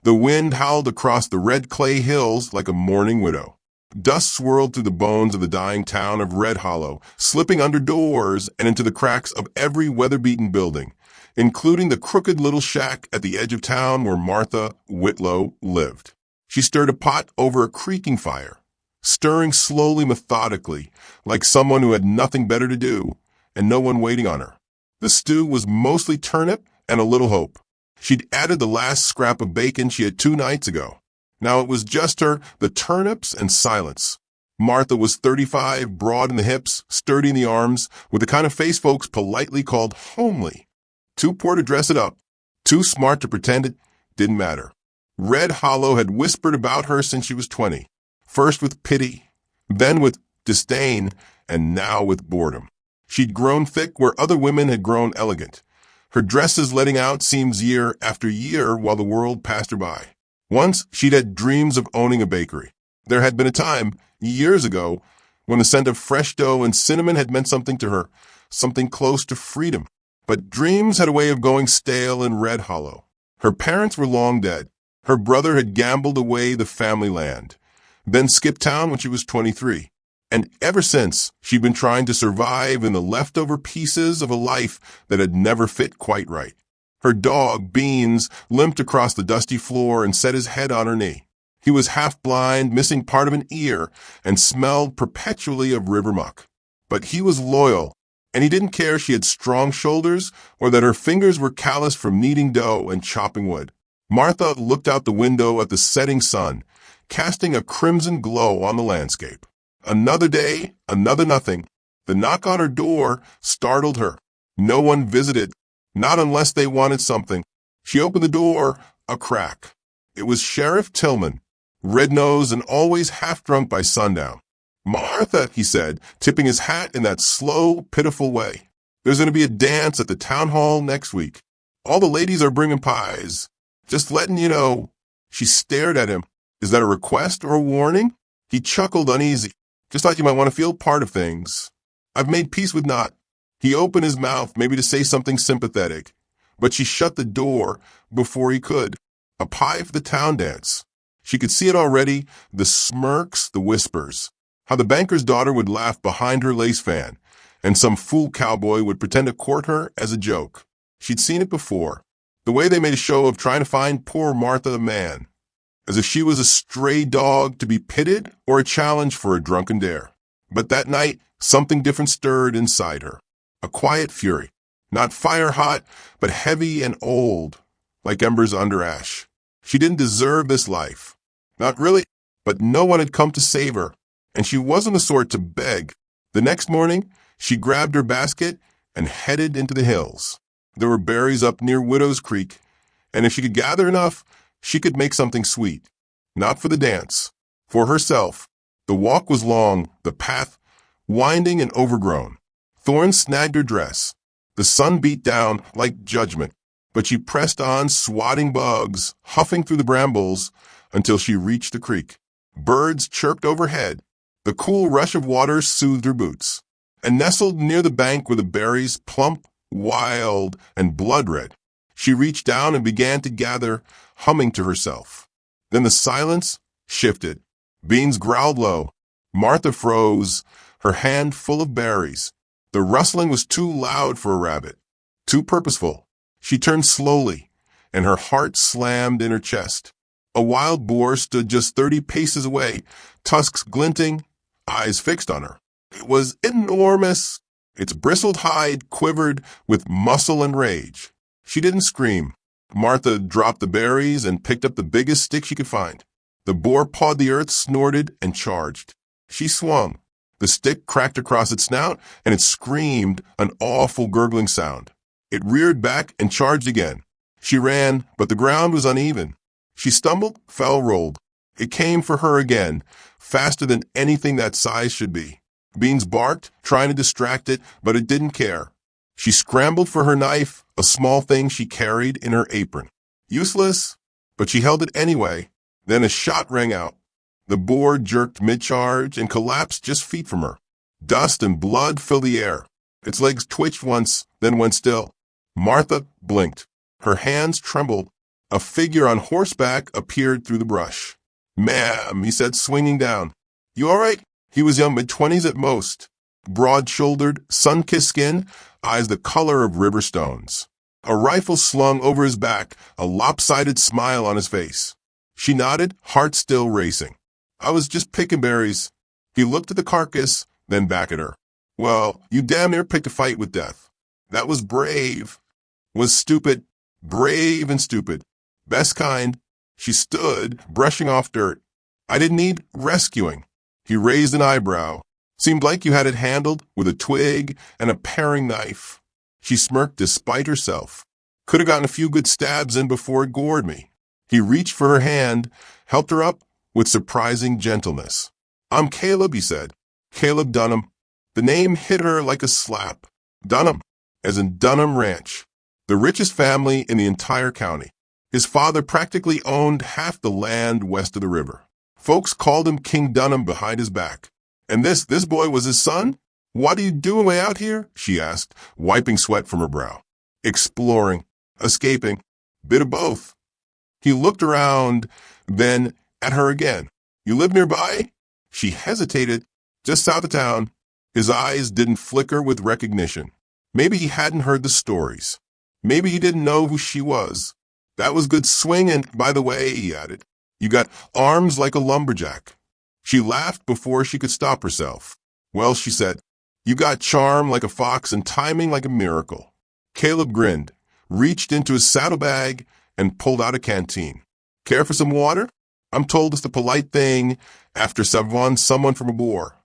The wind howled across the red clay hills like a mourning widow. Dust swirled through the bones of the dying town of Red Hollow, slipping under doors and into the cracks of every weather-beaten building, including the crooked little shack at the edge of town where Martha Whitlow lived. She stirred a pot over a creaking fire, stirring slowly, methodically, like someone who had nothing better to do and no one waiting on her. The stew was mostly turnip and a little hope. She'd added the last scrap of bacon she had 2 nights ago. Now it was just her, the turnips, and silence. Martha was 35, broad in the hips, sturdy in the arms, with the kind of face folks politely called homely. Too poor to dress it up, too smart to pretend it didn't matter. Red Hollow had whispered about her since she was 20, first with pity, then with disdain, and now with boredom. She'd grown thick where other women had grown elegant, her dresses letting out seams year after year while the world passed her by. Once, she'd had dreams of owning a bakery. There had been a time, years ago, when the scent of fresh dough and cinnamon had meant something to her, something close to freedom. But dreams had a way of going stale in Red Hollow. Her parents were long dead. Her brother had gambled away the family land, then skipped town when she was 23. And ever since, she'd been trying to survive in the leftover pieces of a life that had never fit quite right. Her dog, Beans, limped across the dusty floor and set his head on her knee. He was half-blind, missing part of an ear, and smelled perpetually of river muck. But he was loyal, and he didn't care she had strong shoulders or that her fingers were calloused from kneading dough and chopping wood. Martha looked out the window at the setting sun, casting a crimson glow on the landscape. Another day, another nothing. The knock on her door startled her. No one visited. Not unless they wanted something. She opened the door a crack. It was Sheriff Tillman, red-nosed and always half-drunk by sundown. "Martha," he said, tipping his hat in that slow, pitiful way. "There's going to be a dance at the town hall next week. All the ladies are bringing pies. Just letting you know." She stared at him. "Is that a request or a warning?" He chuckled uneasy. "Just thought you might want to feel part of things. I've made peace with not." He opened his mouth, maybe to say something sympathetic, but she shut the door before he could. A pie for the town dance. She could see it already, the smirks, the whispers. How the banker's daughter would laugh behind her lace fan, and some fool cowboy would pretend to court her as a joke. She'd seen it before. The way they made a show of trying to find poor Martha a man, as if she was a stray dog to be pitted or a challenge for a drunken dare. But that night, something different stirred inside her. A quiet fury, not fire-hot, but heavy and old, like embers under ash. She didn't deserve this life. Not really, but no one had come to save her, and she wasn't the sort to beg. The next morning, she grabbed her basket and headed into the hills. There were berries up near Widow's Creek, and if she could gather enough, she could make something sweet. Not for the dance, for herself. The walk was long, the path winding and overgrown. Thorns snagged her dress. The sun beat down like judgment, but she pressed on, swatting bugs, huffing through the brambles, until she reached the creek. Birds chirped overhead. The cool rush of water soothed her boots. And nestled near the bank were the berries, plump, wild, and blood-red. She reached down and began to gather, humming to herself. Then the silence shifted. Beans growled low. Martha froze, her hand full of berries. The rustling was too loud for a rabbit, too purposeful. She turned slowly, and her heart slammed in her chest. A wild boar stood just 30 paces away, tusks glinting, eyes fixed on her. It was enormous. Its bristled hide quivered with muscle and rage. She didn't scream. Martha dropped the berries and picked up the biggest stick she could find. The boar pawed the earth, snorted, and charged. She swung. The stick cracked across its snout, and it screamed, an awful gurgling sound. It reared back and charged again. She ran, but the ground was uneven. She stumbled, fell, rolled. It came for her again, faster than anything that size should be. Beans barked, trying to distract it, but it didn't care. She scrambled for her knife, a small thing she carried in her apron. Useless, but she held it anyway. Then a shot rang out. The boar jerked mid-charge and collapsed just feet from her. Dust and blood filled the air. Its legs twitched once, then went still. Martha blinked. Her hands trembled. A figure on horseback appeared through the brush. "Ma'am," he said, swinging down. "You all right?" He was young, mid-20s at most. Broad-shouldered, sun-kissed skin, eyes the color of river stones. A rifle slung over his back, a lopsided smile on his face. She nodded, heart still racing. "I was just picking berries." He looked at the carcass, then back at her. "Well, you damn near picked a fight with death. That was brave." "Was stupid." "Brave and stupid. Best kind." She stood, brushing off dirt. "I didn't need rescuing." He raised an eyebrow. "Seemed like you had it handled with a twig and a paring knife." She smirked despite herself. "Could have gotten a few good stabs in before it gored me." He reached for her hand, helped her up with surprising gentleness. "I'm Caleb," he said. "Caleb Dunham." The name hit her like a slap. Dunham, as in Dunham Ranch, the richest family in the entire county. His father practically owned half the land west of the river. Folks called him King Dunham behind his back. "And this boy was his son? What are you doing way out here?" she asked, wiping sweat from her brow. "Exploring, escaping, bit of both." He looked around, then at her again. "You live nearby?" She hesitated, "Just south of town." His eyes didn't flicker with recognition. Maybe he hadn't heard the stories. Maybe he didn't know who she was. "That was good swing, and by the way," he added, "you got arms like a lumberjack." She laughed before she could stop herself. "Well," she said, "you got charm like a fox and timing like a miracle." Caleb grinned, reached into his saddlebag, and pulled out a canteen. "Care for some water? I'm told it's the polite thing after savon someone from a boar."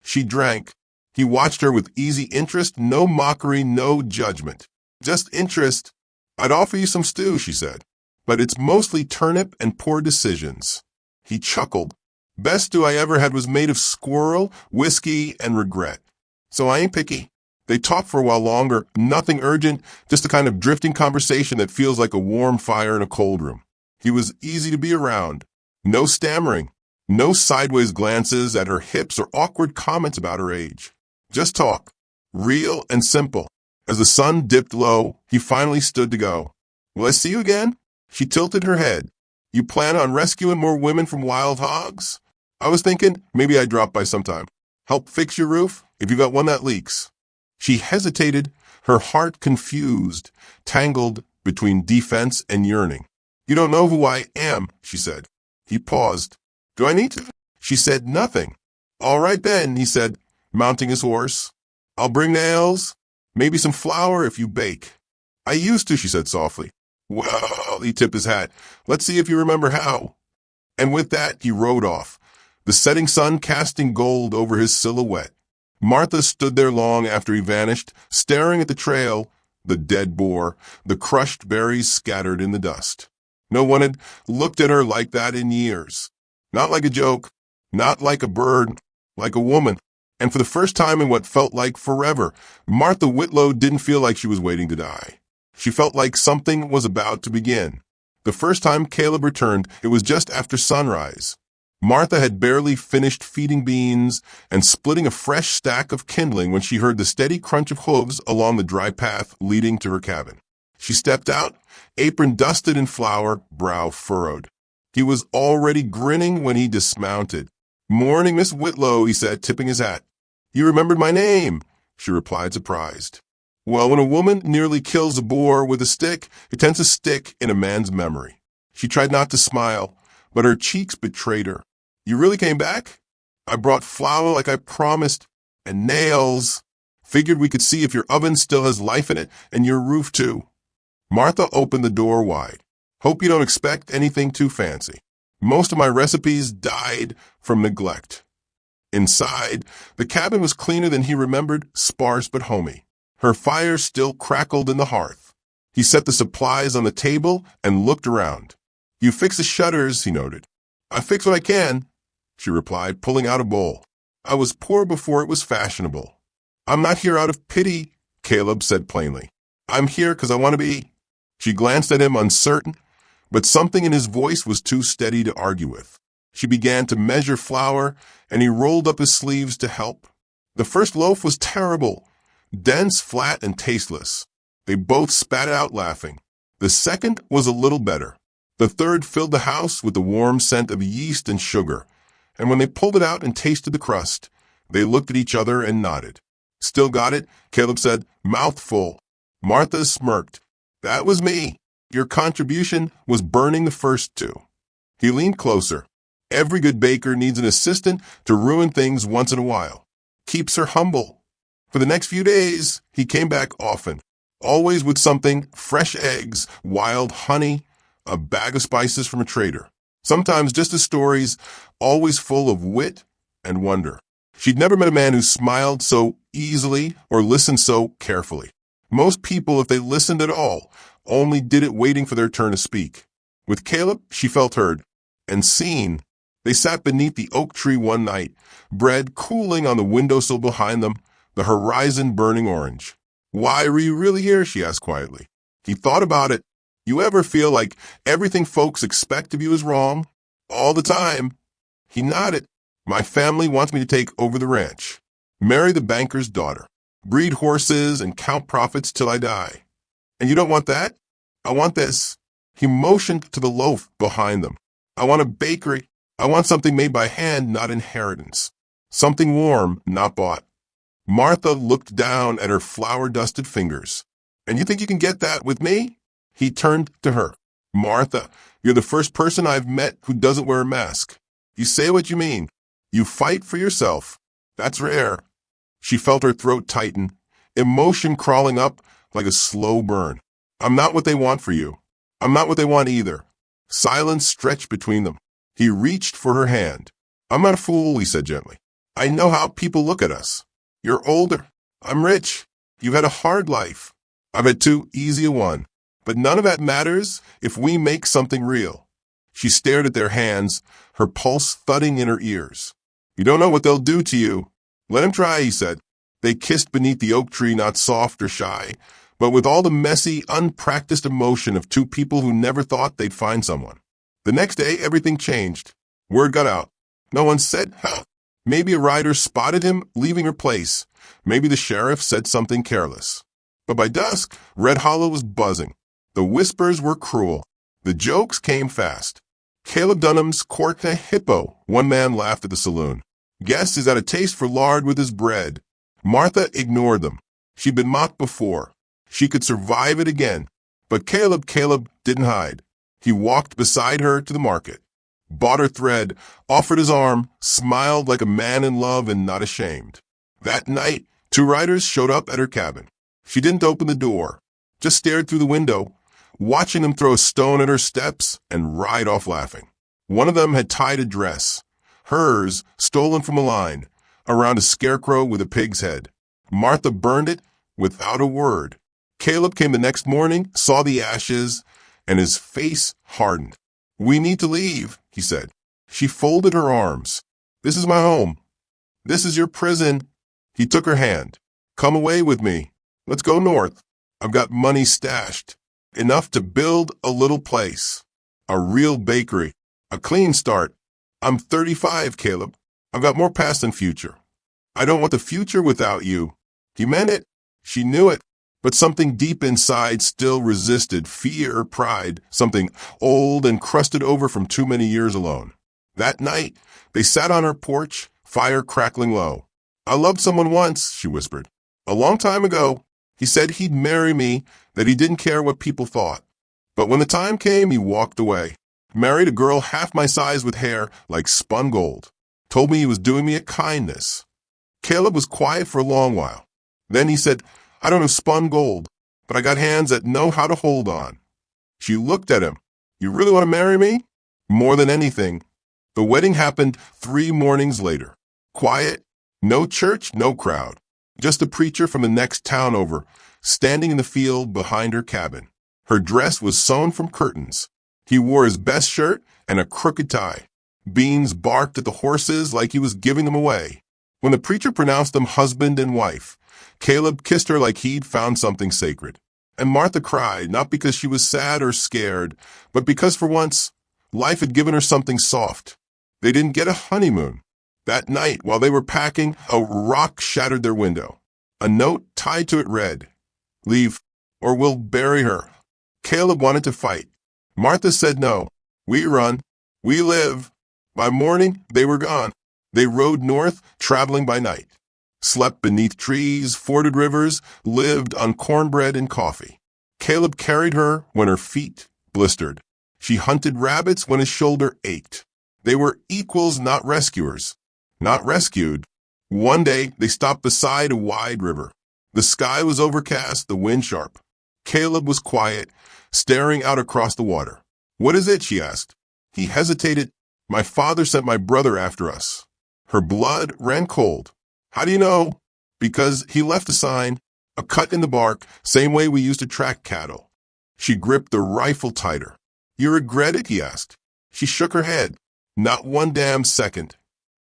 She drank. He watched her with easy interest, no mockery, no judgment. "Just interest." "I'd offer you some stew," she said, "but it's mostly turnip and poor decisions." He chuckled. "Best stew I ever had was made of squirrel, whiskey, and regret. So I ain't picky." They talked for a while longer, nothing urgent, just the kind of drifting conversation that feels like a warm fire in a cold room. He was easy to be around. No stammering, no sideways glances at her hips or awkward comments about her age. Just talk, real and simple. As the sun dipped low, he finally stood to go. "Will I see you again?" She tilted her head. "You plan on rescuing more women from wild hogs?" "I was thinking maybe I'd drop by sometime. Help fix your roof if you got one that leaks." She hesitated, her heart confused, tangled between defense and yearning. "You don't know who I am," she said. He paused. "Do I need to?" She said nothing. "All right then," he said, mounting his horse. "I'll bring nails, maybe some flour if you bake." "I used to," she said softly. "Well," he tipped his hat, "let's see if you remember how." And with that, he rode off, the setting sun casting gold over his silhouette. Martha stood there long after he vanished, staring at the trail, the dead boar, the crushed berries scattered in the dust. No one had looked at her like that in years. Not like a joke, not like a bird, like a woman. And for the first time in what felt like forever, Martha Whitlow didn't feel like she was waiting to die. She felt like something was about to begin. The first time Caleb returned, it was just after sunrise. Martha had barely finished feeding beans and splitting a fresh stack of kindling when she heard the steady crunch of hooves along the dry path leading to her cabin. She stepped out, apron dusted in flour, brow furrowed. He was already grinning when he dismounted. "Morning, Miss Whitlow," he said, tipping his hat. "You remembered my name," she replied, surprised. "Well, when a woman nearly kills a boar with a stick, it tends to stick in a man's memory." She tried not to smile, but her cheeks betrayed her. "You really came back?" "I brought flour like I promised, and nails. Figured we could see if your oven still has life in it, and your roof too." Martha opened the door wide. "Hope you don't expect anything too fancy. Most of my recipes died from neglect." Inside, the cabin was cleaner than he remembered, sparse but homey. Her fire still crackled in the hearth. He set the supplies on the table and looked around. "You fix the shutters," he noted. "I fix what I can," she replied, pulling out a bowl. "I was poor before it was fashionable." "I'm not here out of pity," Caleb said plainly. "I'm here because I want to be." She glanced at him uncertain, but something in his voice was too steady to argue with. She began to measure flour, and he rolled up his sleeves to help. The first loaf was terrible, dense, flat, and tasteless. They both spat it out laughing. The second was a little better. The third filled the house with the warm scent of yeast and sugar, and when they pulled it out and tasted the crust, they looked at each other and nodded. Still got it? Caleb said, mouth full. Martha smirked. That was me. Your contribution was burning the first two. He leaned closer. Every good baker needs an assistant to ruin things once in a while. Keeps her humble. For the next few days, he came back often, always with something: fresh eggs, wild honey, a bag of spices from a trader. Sometimes just his stories, always full of wit and wonder. She'd never met a man who smiled so easily or listened so carefully. Most people, if they listened at all, only did it waiting for their turn to speak. With Caleb, she felt heard and seen. They sat beneath the oak tree one night, bread cooling on the windowsill behind them, the horizon burning orange. Why were you really here? She asked quietly. He thought about it. You ever feel like everything folks expect of you is wrong? All the time. He nodded. My family wants me to take over the ranch, marry the banker's daughter, breed horses and count profits till I die. And you don't want that? I want this. He motioned to the loaf behind them. I want a bakery. I want something made by hand, not inheritance. Something warm, not bought. Martha looked down at her flour-dusted fingers. And you think you can get that with me? He turned to her. Martha, you're the first person I've met who doesn't wear a mask. You say what you mean. You fight for yourself. That's rare. She felt her throat tighten, emotion crawling up like a slow burn. I'm not what they want for you. I'm not what they want either. Silence stretched between them. He reached for her hand. I'm not a fool, he said gently. I know how people look at us. You're older. I'm rich. You've had a hard life. I've had too easy a one. But none of that matters if we make something real. She stared at their hands, her pulse thudding in her ears. You don't know what they'll do to you. Let him try, he said. They kissed beneath the oak tree, not soft or shy, but with all the messy, unpracticed emotion of two people who never thought they'd find someone. The next day, everything changed. Word got out. No one said, huh. Maybe a rider spotted him leaving her place. Maybe the sheriff said something careless. But by dusk, Red Hollow was buzzing. The whispers were cruel. The jokes came fast. Caleb Dunham's corked a hippo, one man laughed at the saloon. Guess he's had a taste for lard with his bread. Martha ignored them. She'd been mocked before. She could survive it again. But Caleb didn't hide. He walked beside her to the market, bought her thread, offered his arm, smiled like a man in love and not ashamed. That night, two riders showed up at her cabin. She didn't open the door, just stared through the window, watching them throw a stone at her steps and ride off laughing. One of them had tied a dress, hers stolen from a line, around a scarecrow with a pig's head. Martha burned it without a word. Caleb came the next morning, saw the ashes, and his face hardened. We need to leave, he said. She folded her arms. This is my home. This is your prison. He took her hand. Come away with me. Let's go north. I've got money stashed. Enough to build a little place. A real bakery. A clean start. I'm 35, Caleb. I've got more past than future. I don't want the future without you. He meant it. She knew it. But something deep inside still resisted, fear, pride, something old and crusted over from too many years alone. That night, they sat on her porch, fire crackling low. I loved someone once, she whispered. A long time ago. He said he'd marry me, that he didn't care what people thought. But when the time came, he walked away. Married a girl half my size with hair like spun gold. Told me he was doing me a kindness. Caleb was quiet for a long while. Then he said, I don't have spun gold, but I got hands that know how to hold on. She looked at him. You really want to marry me? More than anything. The wedding happened 3 mornings later. Quiet, no church, no crowd. Just a preacher from the next town over, standing in the field behind her cabin. Her dress was sewn from curtains. He wore his best shirt and a crooked tie. Beans barked at the horses like he was giving them away. When the preacher pronounced them husband and wife, Caleb kissed her like he'd found something sacred. And Martha cried, not because she was sad or scared, but because for once, life had given her something soft. They didn't get a honeymoon. That night, while they were packing, a rock shattered their window. A note tied to it read, Leave, or we'll bury her. Caleb wanted to fight. Martha said no. We run. We live. By morning, they were gone. They rode north, traveling by night. Slept beneath trees, forded rivers, lived on cornbread and coffee. Caleb carried her when her feet blistered. She hunted rabbits when his shoulder ached. They were equals, not rescuers. Not rescued. One day, they stopped beside a wide river. The sky was overcast, the wind sharp. Caleb was quiet, staring out across the water. "What is it?" she asked. He hesitated. "My father sent my brother after us." Her blood ran cold. "How do you know?" "Because he left a sign, a cut in the bark, same way we used to track cattle." She gripped the rifle tighter. "You regret it?" he asked. She shook her head. "Not one damn second."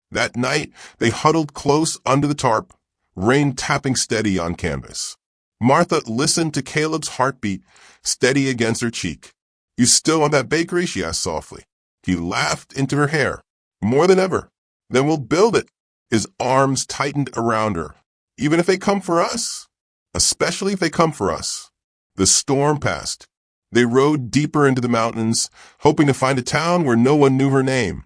That night, they huddled close under the tarp, rain tapping steady on canvas. Martha listened to Caleb's heartbeat, steady against her cheek. "You still on that bakery?" she asked softly. He laughed into her hair. "More than ever." "Then we'll build it." His arms tightened around her. "Even if they come for us?" "Especially if they come for us." The storm passed. They rode deeper into the mountains, hoping to find a town where no one knew her name.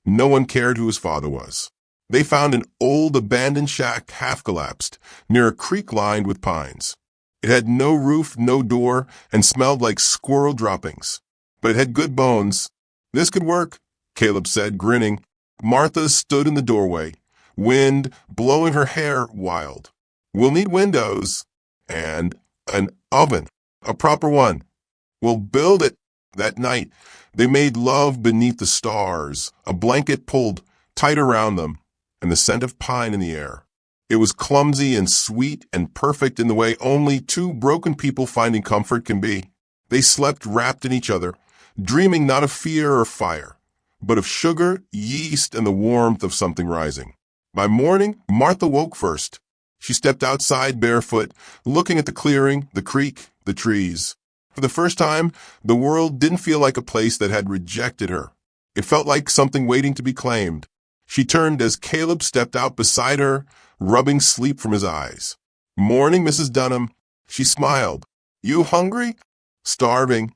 No one cared who his father was. They found an old abandoned shack half-collapsed, near a creek lined with pines. It had no roof, no door, and smelled like squirrel droppings. But it had good bones. "This could work," Caleb said, grinning. Martha stood in the doorway, wind blowing her hair wild. "We'll need windows and an oven, a proper one. We'll build it." That night, they made love beneath the stars, a blanket pulled tight around them, and the scent of pine in the air. It was clumsy and sweet and perfect in the way only two broken people finding comfort can be. They slept wrapped in each other, dreaming not of fear or fire, but of sugar, yeast, and the warmth of something rising. By morning, Martha woke first. She stepped outside barefoot, looking at the clearing, the creek, the trees. For the first time, the world didn't feel like a place that had rejected her. It felt like something waiting to be claimed. She turned as Caleb stepped out beside her, rubbing sleep from his eyes. "Morning, Mrs. Dunham." She smiled. "You hungry?" "Starving."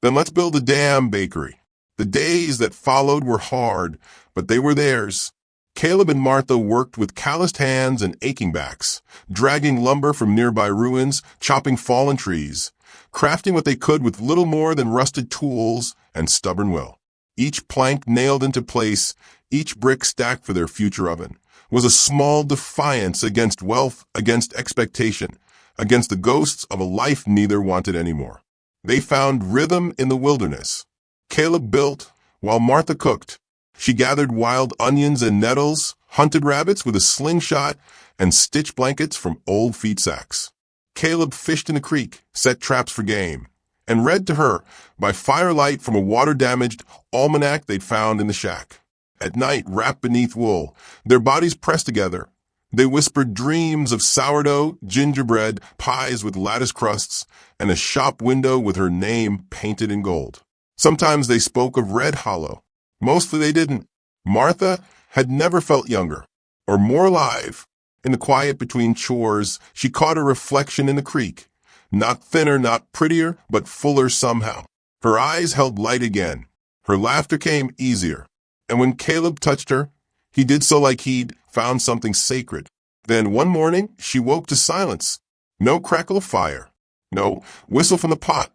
"Then let's build a damn bakery." The days that followed were hard, but they were theirs. Caleb and Martha worked with calloused hands and aching backs, dragging lumber from nearby ruins, chopping fallen trees, crafting what they could with little more than rusted tools and stubborn will. Each plank nailed into place, each brick stacked for their future oven, was a small defiance against wealth, against expectation, against the ghosts of a life neither wanted anymore. They found rhythm in the wilderness. Caleb built while Martha cooked. She gathered wild onions and nettles, hunted rabbits with a slingshot, and stitched blankets from old feed sacks. Caleb fished in the creek, set traps for game, and read to her by firelight from a water-damaged almanac they'd found in the shack. At night, wrapped beneath wool, their bodies pressed together, they whispered dreams of sourdough, gingerbread, pies with lattice crusts, and a shop window with her name painted in gold. Sometimes they spoke of Red Hollow. Mostly they didn't. Martha had never felt younger or more alive. In the quiet between chores, she caught a reflection in the creek. Not thinner, not prettier, but fuller somehow. Her eyes held light again. Her laughter came easier. And when Caleb touched her, he did so like he'd found something sacred. Then one morning, she woke to silence. No crackle of fire. No whistle from the pot.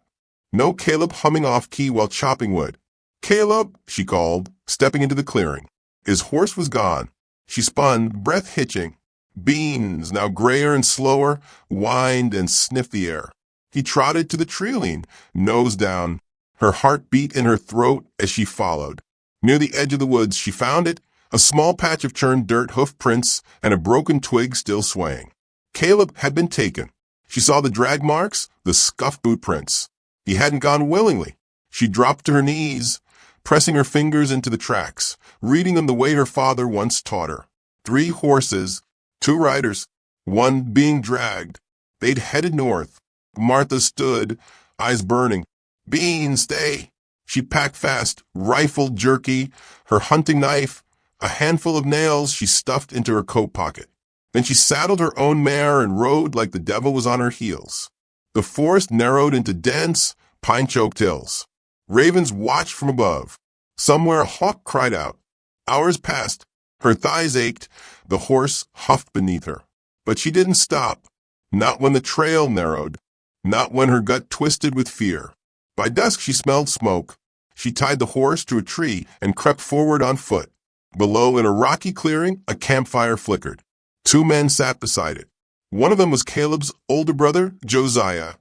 No Caleb humming off-key while chopping wood. "Caleb," she called, stepping into the clearing. His horse was gone. She spun, breath hitching. Beans, now grayer and slower, whined and sniffed the air. He trotted to the tree-line, nose down. Her heart beat in her throat as she followed. Near the edge of the woods, she found it, a small patch of churned dirt, hoof prints, and a broken twig still swaying. Caleb had been taken. She saw the drag marks, the scuffed boot prints. He hadn't gone willingly. She dropped to her knees, pressing her fingers into the tracks, reading them the way her father once taught her. 3 horses, 2 riders, one being dragged. They'd headed north. Martha stood, eyes burning. "Bean, stay." She packed fast, rifle jerky, her hunting knife, a handful of nails she stuffed into her coat pocket. Then she saddled her own mare and rode like the devil was on her heels. The forest narrowed into dense, pine-choked hills. Ravens watched from above. Somewhere a hawk cried out. Hours passed. Her thighs ached. The horse huffed beneath her. But she didn't stop. Not when the trail narrowed. Not when her gut twisted with fear. By dusk she smelled smoke. She tied the horse to a tree and crept forward on foot. Below, in a rocky clearing, a campfire flickered. 2 men sat beside it. One of them was Caleb's older brother, Josiah,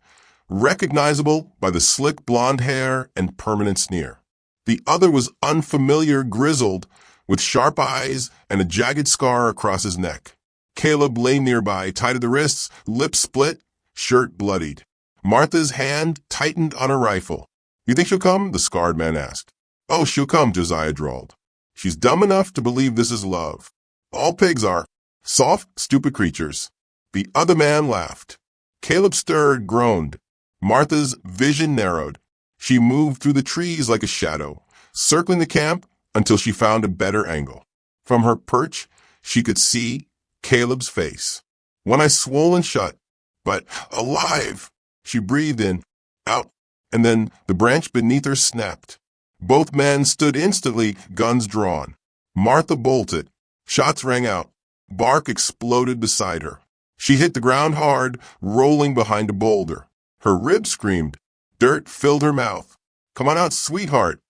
recognizable by the slick blonde hair and permanent sneer. The other was unfamiliar, grizzled, with sharp eyes and a jagged scar across his neck. Caleb lay nearby, tied at the wrists, lips split, shirt bloodied. Martha's hand tightened on her rifle. "You think she'll come?" the scarred man asked. "Oh, she'll come," Josiah drawled. "She's dumb enough to believe this is love. All pigs are. Soft, stupid creatures." The other man laughed. Caleb stirred, groaned. Martha's vision narrowed. She moved through the trees like a shadow, circling the camp until she found a better angle. From her perch, she could see Caleb's face. One eye swollen shut, but alive. She breathed in, out, and then the branch beneath her snapped. Both men stood instantly, guns drawn. Martha bolted. Shots rang out. Bark exploded beside her. She hit the ground hard, rolling behind a boulder. Her ribs screamed. Dirt filled her mouth. "Come on out, sweetheart,"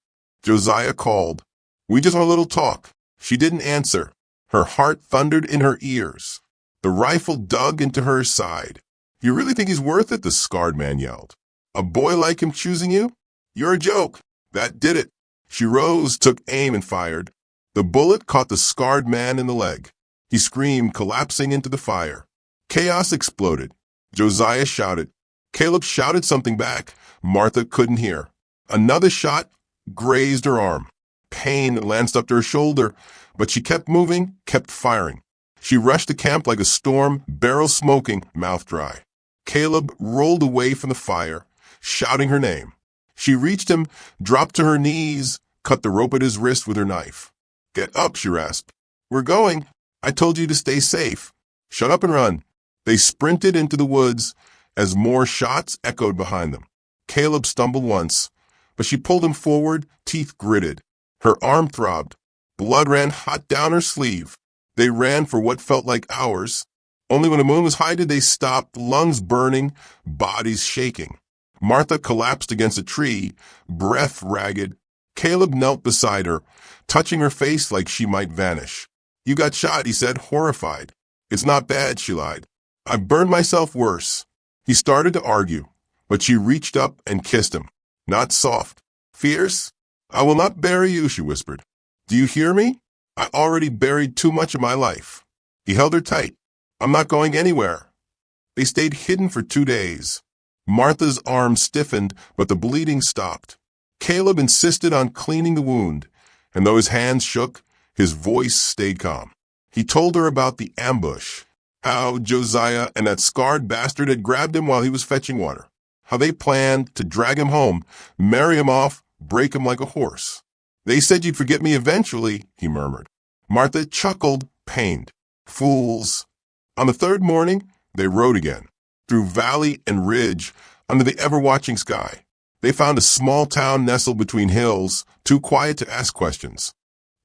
Josiah called. "We just want a little talk." She didn't answer. Her heart thundered in her ears. The rifle dug into her side. "You really think he's worth it?" the scarred man yelled. "A boy like him choosing you? You're a joke." That did it. She rose, took aim, and fired. The bullet caught the scarred man in the leg. He screamed, collapsing into the fire. Chaos exploded. Josiah shouted. Caleb shouted something back. Martha couldn't hear. Another shot grazed her arm. Pain lanced up to her shoulder, but she kept moving, kept firing. She rushed the camp like a storm, barrel smoking, mouth dry. Caleb rolled away from the fire, shouting her name. She reached him, dropped to her knees, cut the rope at his wrist with her knife. "Get up," she rasped. "We're going. I told you to stay safe. Shut up and run." They sprinted into the woods as more shots echoed behind them. Caleb stumbled once, but she pulled him forward, teeth gritted. Her arm throbbed. Blood ran hot down her sleeve. They ran for what felt like hours. Only when the moon was high did they stop, lungs burning, bodies shaking. Martha collapsed against a tree, breath ragged. Caleb knelt beside her, touching her face like she might vanish. "You got shot," he said, horrified. "It's not bad," she lied. "I've burned myself worse." He started to argue, but she reached up and kissed him. Not soft. "Fierce? I will not bury you," she whispered. "Do you hear me? I already buried too much of my life." He held her tight. "I'm not going anywhere." They stayed hidden for 2 days. Martha's arm stiffened, but the bleeding stopped. Caleb insisted on cleaning the wound, and though his hands shook, his voice stayed calm. He told her about the ambush, how Josiah and that scarred bastard had grabbed him while he was fetching water, how they planned to drag him home, marry him off, break him like a horse. "They said you'd forget me eventually," he murmured. Martha chuckled, pained. "Fools." On the 3rd morning, they rode again, through valley and ridge, under the ever-watching sky. They found a small town nestled between hills, too quiet to ask questions.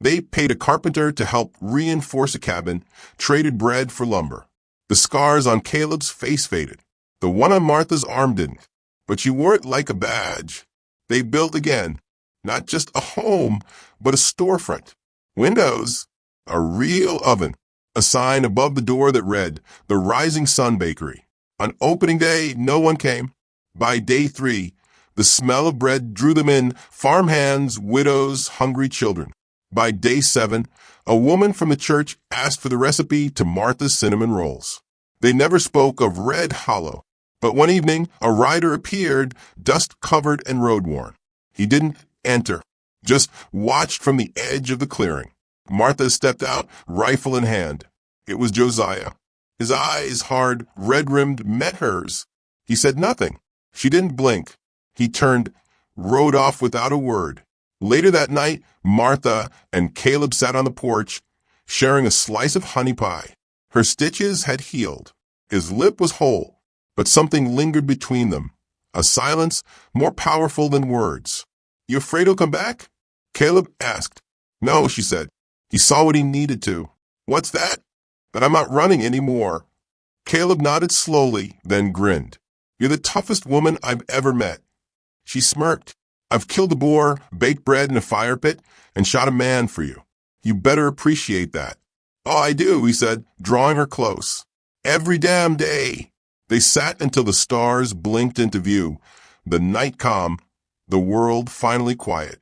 They paid a carpenter to help reinforce a cabin, traded bread for lumber. The scars on Caleb's face faded. The one on Martha's arm didn't, but she wore it like a badge. They built again, not just a home, but a storefront. Windows, a real oven, a sign above the door that read, "The Rising Sun Bakery." On opening day, no one came. By day 3, the smell of bread drew them in, farmhands, widows, hungry children. By day 7, a woman from the church asked for the recipe to Martha's cinnamon rolls. They never spoke of Red Hollow, but one evening a rider appeared, dust-covered and road-worn. He didn't enter, just watched from the edge of the clearing. Martha stepped out, rifle in hand. It was Josiah. His eyes, hard, red-rimmed, met hers. He said nothing. She didn't blink. He turned, rode off without a word. Later that night, Martha and Caleb sat on the porch, sharing a slice of honey pie. Her stitches had healed. His lip was whole, but something lingered between them, a silence more powerful than words. You afraid he'll come back? Caleb asked. No, she said. He saw what he needed to. What's that? That I'm not running anymore. Caleb nodded slowly, then grinned. You're the toughest woman I've ever met. She smirked. I've killed a boar, baked bread in a fire pit, and shot a man for you. You better appreciate that. Oh, I do, he said, drawing her close. Every damn day. They sat until the stars blinked into view, the night calm, the world finally quiet.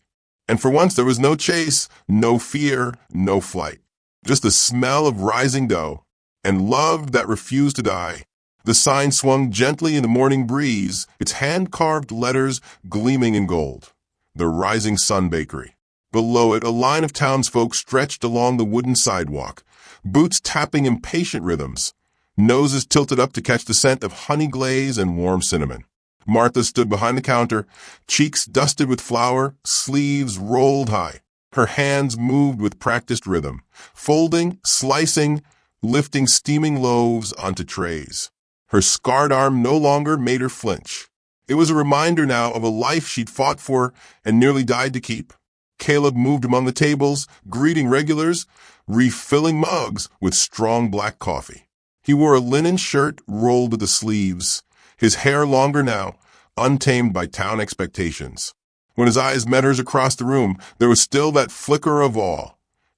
And for once there was no chase, no fear, no flight. Just the smell of rising dough, and love that refused to die. The sign swung gently in the morning breeze, its hand-carved letters gleaming in gold. The Rising Sun Bakery. Below it, a line of townsfolk stretched along the wooden sidewalk, boots tapping impatient rhythms, noses tilted up to catch the scent of honey glaze and warm cinnamon. Martha stood behind the counter, cheeks dusted with flour, sleeves rolled high. Her hands moved with practiced rhythm, folding, slicing, lifting steaming loaves onto trays. Her scarred arm no longer made her flinch. It was a reminder now of a life she'd fought for and nearly died to keep. Caleb moved among the tables, greeting regulars, refilling mugs with strong black coffee. He wore a linen shirt rolled to the sleeves, his hair longer now, untamed by town expectations. When his eyes met hers across the room, there was still that flicker of awe,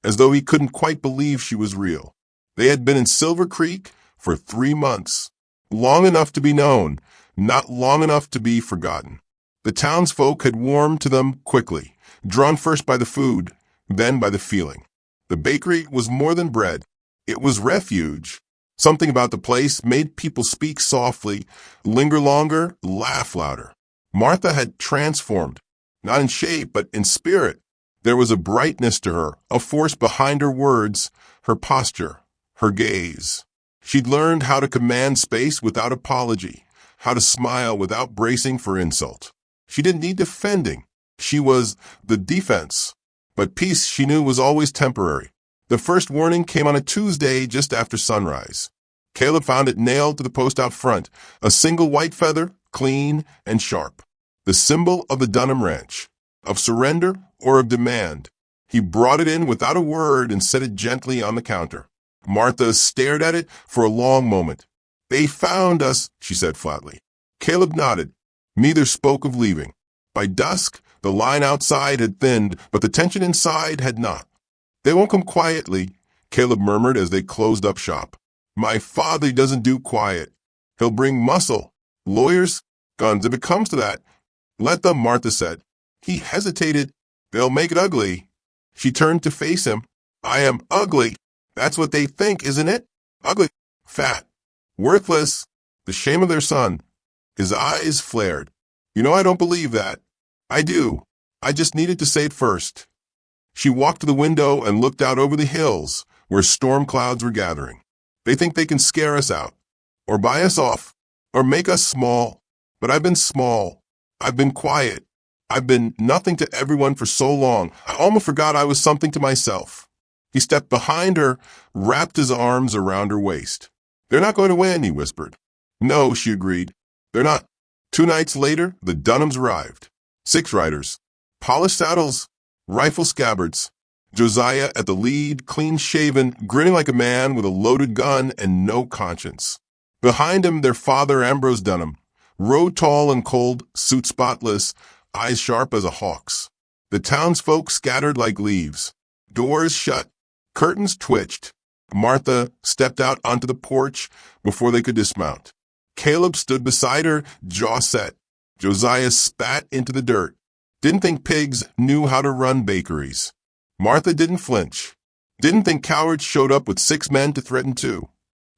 as though he couldn't quite believe she was real. They had been in Silver Creek for 3 months, long enough to be known, not long enough to be forgotten. The townsfolk had warmed to them quickly, drawn first by the food, then by the feeling. The bakery was more than bread. It was refuge. Something about the place made people speak softly, linger longer, laugh louder. Martha had transformed, not in shape, but in spirit. There was a brightness to her, a force behind her words, her posture, her gaze. She'd learned how to command space without apology, how to smile without bracing for insult. She didn't need defending. She was the defense. But peace, she knew, was always temporary. The first warning came on a Tuesday just after sunrise. Caleb found it nailed to the post out front, a single white feather, clean and sharp. The symbol of the Dunham Ranch, of surrender or of demand. He brought it in without a word and set it gently on the counter. Martha stared at it for a long moment. They found us, she said flatly. Caleb nodded. Neither spoke of leaving. By dusk, the line outside had thinned, but the tension inside had not. They won't come quietly, Caleb murmured as they closed up shop. My father doesn't do quiet. He'll bring muscle, lawyers, guns, if it comes to that. Let them, Martha said. He hesitated. They'll make it ugly. She turned to face him. I am ugly. That's what they think, isn't it? Ugly, fat, worthless, the shame of their son. His eyes flared. You know I don't believe that. I do. I just needed to say it first. She walked to the window and looked out over the hills where storm clouds were gathering. They think they can scare us out, or buy us off, or make us small. But I've been small. I've been quiet. I've been nothing to everyone for so long, I almost forgot I was something to myself. He stepped behind her, wrapped his arms around her waist. They're not going to win, he whispered. No, she agreed. They're not. 2 nights later, the Dunhams arrived. 6 riders, polished saddles, rifle scabbards. Josiah at the lead, clean-shaven, grinning like a man with a loaded gun and no conscience. Behind him, their father, Ambrose Dunham, rode tall and cold, suit spotless, eyes sharp as a hawk's. The townsfolk scattered like leaves. Doors shut. Curtains twitched. Martha stepped out onto the porch before they could dismount. Caleb stood beside her, jaw set. Josiah spat into the dirt. Didn't think pigs knew how to run bakeries. Martha didn't flinch. Didn't think cowards showed up with 6 men to threaten 2.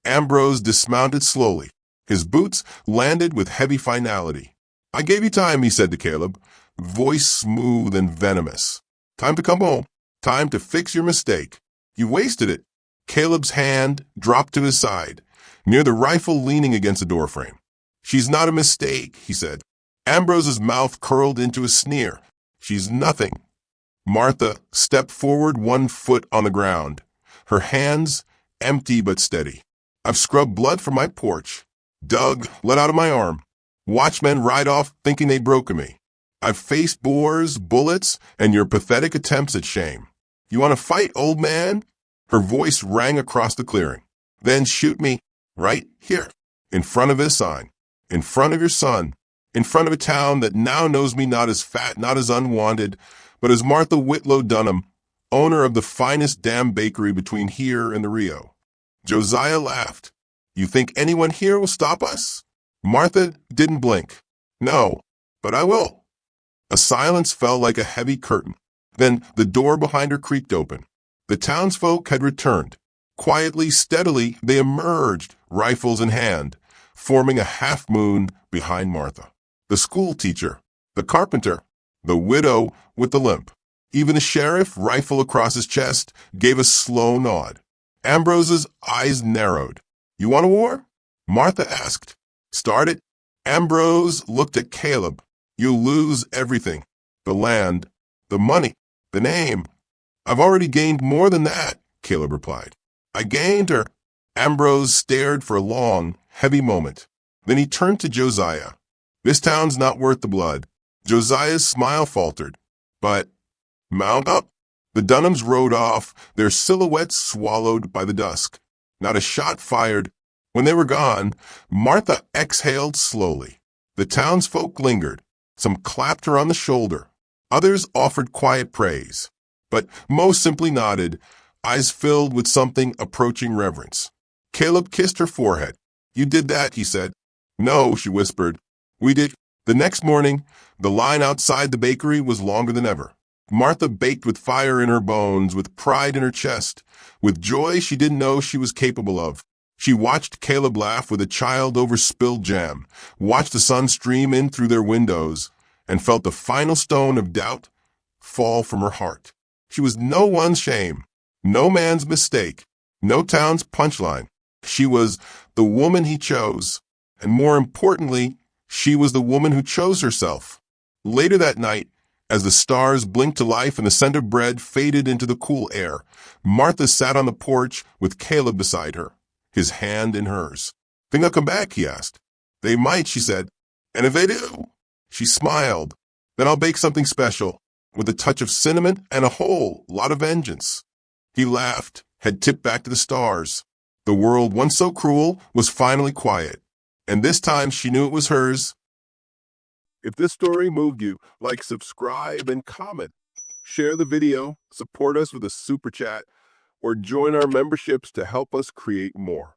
Ambrose dismounted slowly. His boots landed with heavy finality. I gave you time, he said to Caleb, voice smooth and venomous. Time to come home. Time to fix your mistake. You wasted it. Caleb's hand dropped to his side, near the rifle leaning against the doorframe. She's not a mistake, he said. Ambrose's mouth curled into a sneer. She's nothing. Martha stepped forward, 1 foot on the ground, her hands empty but steady. I've scrubbed blood from my porch, dug, let out of my arm. Watchmen ride off thinking they'd broken me. I've faced boars, bullets, and your pathetic attempts at shame. You want to fight, old man? Her voice rang across the clearing. Then shoot me, right here, in front of his sign, in front of your son, in front of a town that now knows me not as fat, not as unwanted, but as Martha Whitlow Dunham, owner of the finest damn bakery between here and the Rio. Josiah laughed. You think anyone here will stop us? Martha didn't blink. No, but I will. A silence fell like a heavy curtain. Then the door behind her creaked open. The townsfolk had returned. Quietly, steadily, they emerged, rifles in hand, forming a half-moon behind Martha. The school teacher, the carpenter, the widow with the limp. Even the sheriff, rifle across his chest, gave a slow nod. Ambrose's eyes narrowed. You want a war? Martha asked. Start it. Ambrose looked at Caleb. You'll lose everything. The land, the money, the name. I've already gained more than that, Caleb replied. I gained her. Ambrose stared for a long, heavy moment. Then he turned to Josiah. This town's not worth the blood. Josiah's smile faltered. But, mount up. The Dunhams rode off, their silhouettes swallowed by the dusk. Not a shot fired. When they were gone, Martha exhaled slowly. The townsfolk lingered. Some clapped her on the shoulder. Others offered quiet praise. But most simply nodded, eyes filled with something approaching reverence. Caleb kissed her forehead. You did that, he said. No, she whispered. We did. The next morning, the line outside the bakery was longer than ever. Martha baked with fire in her bones, with pride in her chest, with joy she didn't know she was capable of. She watched Caleb laugh with a child over spilled jam, watched the sun stream in through their windows, and felt the final stone of doubt fall from her heart. She was no one's shame, no man's mistake, no town's punchline. She was the woman he chose, and more importantly, she was the woman who chose herself. Later that night, as the stars blinked to life and the scent of bread faded into the cool air, Martha sat on the porch with Caleb beside her, his hand in hers. Think they'll come back, he asked. They might, she said. And if they do? She smiled. Then I'll bake something special, with a touch of cinnamon and a whole lot of vengeance. He laughed, head tipped back to the stars. The world, once so cruel, was finally quiet. And this time she knew it was hers. If this story moved you, like, subscribe, and comment. Share the video, support us with a super chat, or join our memberships to help us create more.